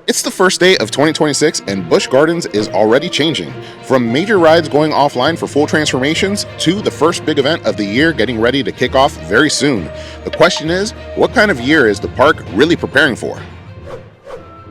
It's the first day of 2026 and Busch Gardens is already changing. From major rides going offline for full transformations to the first big event of the year getting ready to kick off very soon. The question is, what kind of year is the park really preparing for?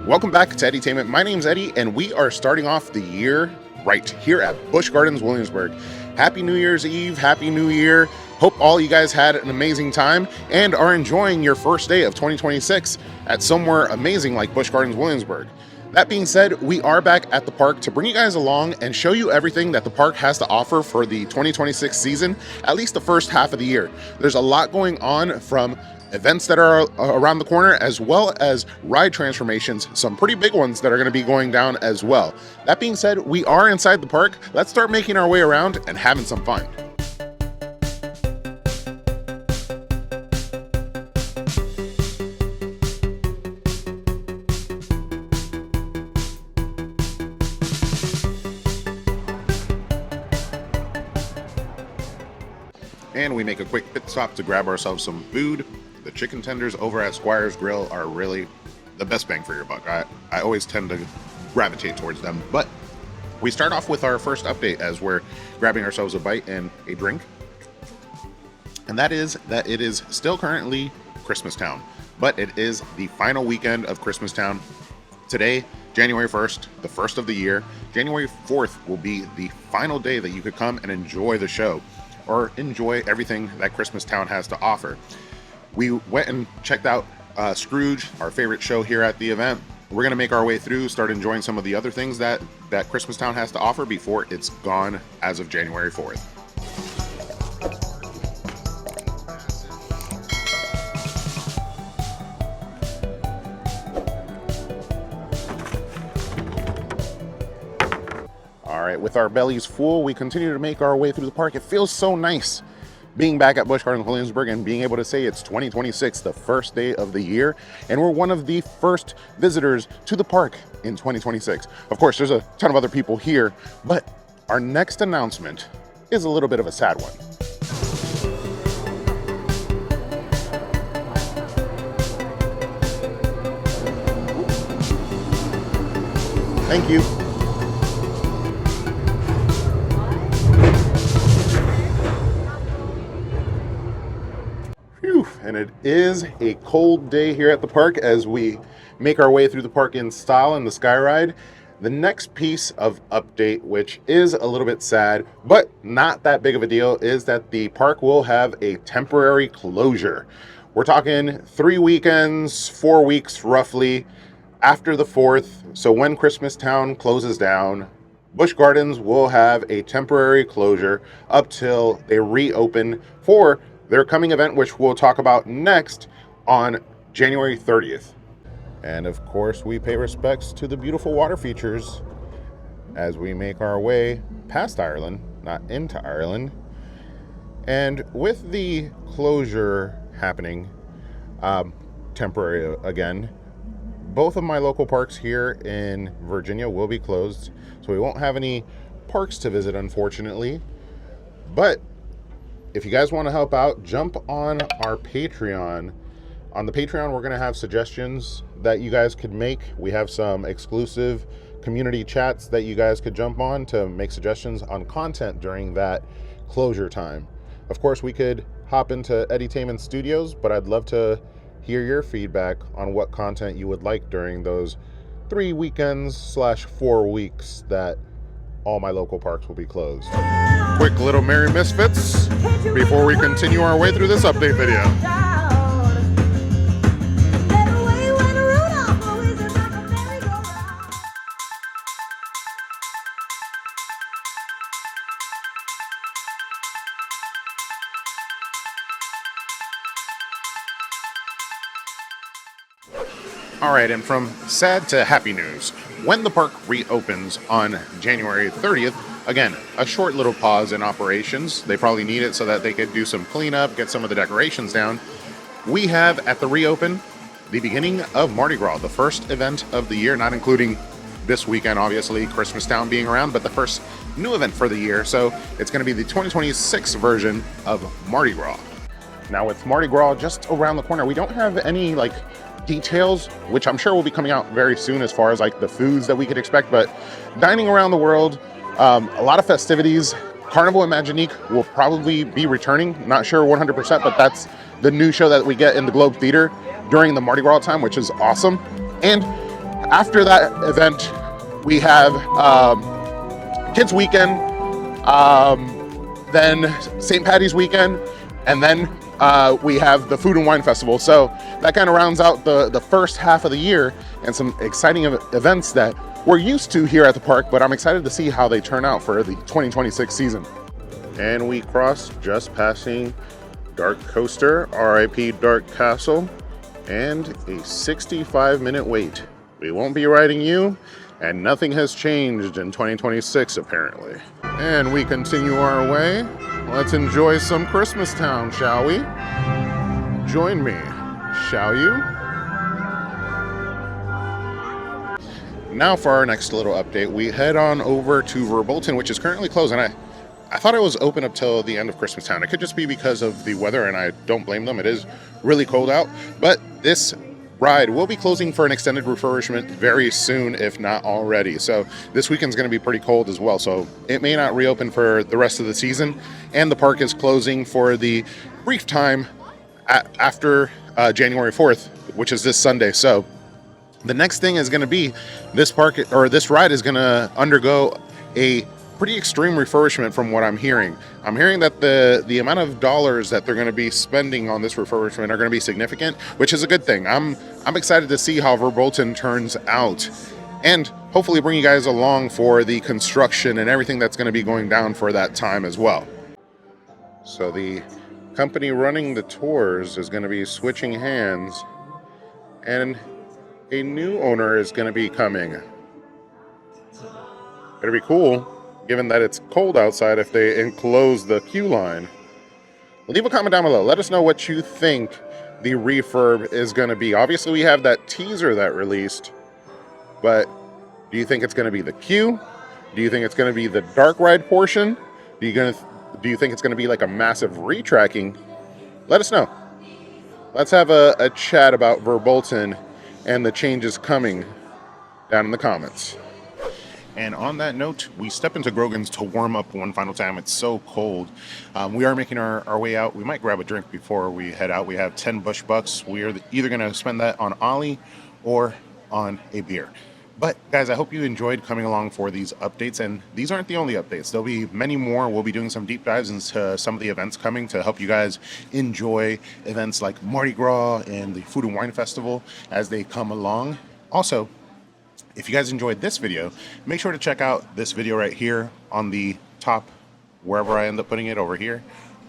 Welcome back to Edutainment. My name's Eddie and we are starting off the year right here at Busch Gardens Williamsburg. Happy New Year's Eve, Happy New Year. Hope all you guys had an amazing time and are enjoying your first day of 2026 at somewhere amazing like Busch Gardens Williamsburg. That being said, we are back at the park to bring you guys along and show you everything that the park has to offer for the 2026 season, at least the first half of the year. There's a lot going on, from events that are around the corner as well as ride transformations, some pretty big ones that are going to be going down as well. That being said, we are inside the park. Let's start making our way around and having some fun. And we make a quick pit stop to grab ourselves some food. The chicken tenders over at Squire's Grill are really the best bang for your buck. I always tend to gravitate towards them. But we start off with our first update as we're grabbing ourselves a bite and a drink. And that is that it is still currently Christmastown, but it is the final weekend of Christmastown. Today, January 1st, the first of the year. January 4th will be the final day that you could come and enjoy the show, or enjoy everything that Christmastown has to offer. We went and checked out Scrooge, our favorite show here at the event. We're gonna make our way through, start enjoying some of the other things that Christmastown has to offer before it's gone as of January 4th. With our bellies full, we continue to make our way through the park. It feels so nice being back at Busch Gardens Williamsburg and being able to say it's 2026, the first day of the year, and we're one of the first visitors to the park in 2026. Of course, there's a ton of other people here, but our next announcement is a little bit of a sad one. Thank you. And it is a cold day here at the park as we make our way through the park in style in the Sky Ride. The next piece of update, which is a little bit sad, but not that big of a deal, is that the park will have a temporary closure. We're talking 3 weekends, 4 weeks roughly after the 4th. So when Christmastown closes down, Busch Gardens will have a temporary closure up till they reopen for their coming event, which we'll talk about next on January 30th. And of course, we pay respects to the beautiful water features as we make our way past Ireland, not into Ireland. And with the closure happening, temporary again, both of my local parks here in Virginia will be closed. So we won't have any parks to visit, unfortunately. But if you guys want to help out, jump on our Patreon. On the Patreon, we're going to have suggestions that you guys could make. We have some exclusive community chats that you guys could jump on to make suggestions on content during that closure time. Of course, we could hop into Edutainment Studios, but I'd love to hear your feedback on what content you would like during those 3 weekends / 4 weeks that all my local parks will be closed. Quick little Merry Misfits before we continue our way through this update video. All right, and from sad to happy news. When the park reopens on January 30th, again, a short little pause in operations. They probably need it so that they could do some cleanup, get some of the decorations down. We have at the reopen the beginning of Mardi Gras, the first event of the year, not including this weekend, obviously, Christmastown being around, but the first new event for the year. So it's going to be the 2026 version of Mardi Gras. Now with Mardi Gras just around the corner, we don't have any details, which I'm sure will be coming out very soon as far as like the foods that we could expect. But dining around the world, a lot of festivities. Carnival Imaginique will probably be returning. Not sure 100%, but that's the new show that we get in the Globe Theater during the Mardi Gras time, which is awesome. And after that event, we have Kids Weekend, then St. Patty's Weekend, and then we have the Food and Wine Festival. So that kind of rounds out the first half of the year and some exciting events that we're used to here at the park, but I'm excited to see how they turn out for the 2026 season. And we cross just passing Dark Coaster, RIP Dark Castle, and a 65-minute wait. We won't be riding you, and nothing has changed in 2026 apparently. And we continue our way. Let's enjoy some Christmas Town, shall we? Join me, shall you? Now for our next little update, we head on over to Verbolten, which is currently closed. And I thought it was open up till the end of Christmas Town. It could just be because of the weather, and I don't blame them. It is really cold out. But this ride will be closing for an extended refurbishment very soon, if not already. So this weekend's going to be pretty cold as well. So it may not reopen for the rest of the season. And the park is closing for the brief time after January 4th, which is this Sunday. So the next thing is going to be this ride is going to undergo a pretty extreme refurbishment from what I'm hearing. I'm hearing that the amount of dollars that they're going to be spending on this refurbishment are going to be significant, which is a good thing. I'm excited to see how Verbolten turns out and hopefully bring you guys along for the construction and everything that's going to be going down for that time as well. So the company running the tours is going to be switching hands, and a new owner is going to be coming. It'll be cool, given that it's cold outside, if they enclose the queue line. Leave a comment down below. Let us know what you think the refurb is going to be. Obviously, we have that teaser that released, but do you think it's going to be the queue? Do you think it's going to be the dark ride portion? Do you think it's going to be like a massive retracking? Let us know. Let's have a chat about Verbolten and the changes coming down in the comments. And on that note, we step into Grogan's to warm up one final time. It's so cold. We are making our way out. We might grab a drink before we head out. We have 10 Busch Bucks. We are either going to spend that on Ollie or on a beer. But guys, I hope you enjoyed coming along for these updates. And these aren't the only updates. There'll be many more. We'll be doing some deep dives into some of the events coming to help you guys enjoy events like Mardi Gras and the Food and Wine Festival as they come along. Also, if you guys enjoyed this video, make sure to check out this video right here on the top, wherever I end up putting it, over here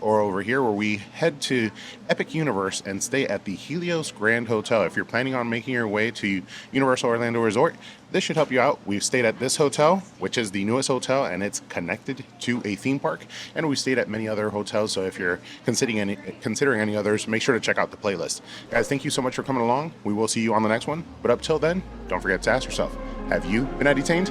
or over here, where we head to Epic Universe and stay at the Helios Grand Hotel. If you're planning on making your way to Universal Orlando Resort, this should help you out. We've stayed at this hotel, which is the newest hotel, and it's connected to a theme park. And we've stayed at many other hotels, so if you're considering any others, make sure to check out the playlist. Guys, thank you so much for coming along. We will see you on the next one. But up till then, don't forget to ask yourself, have you been detained?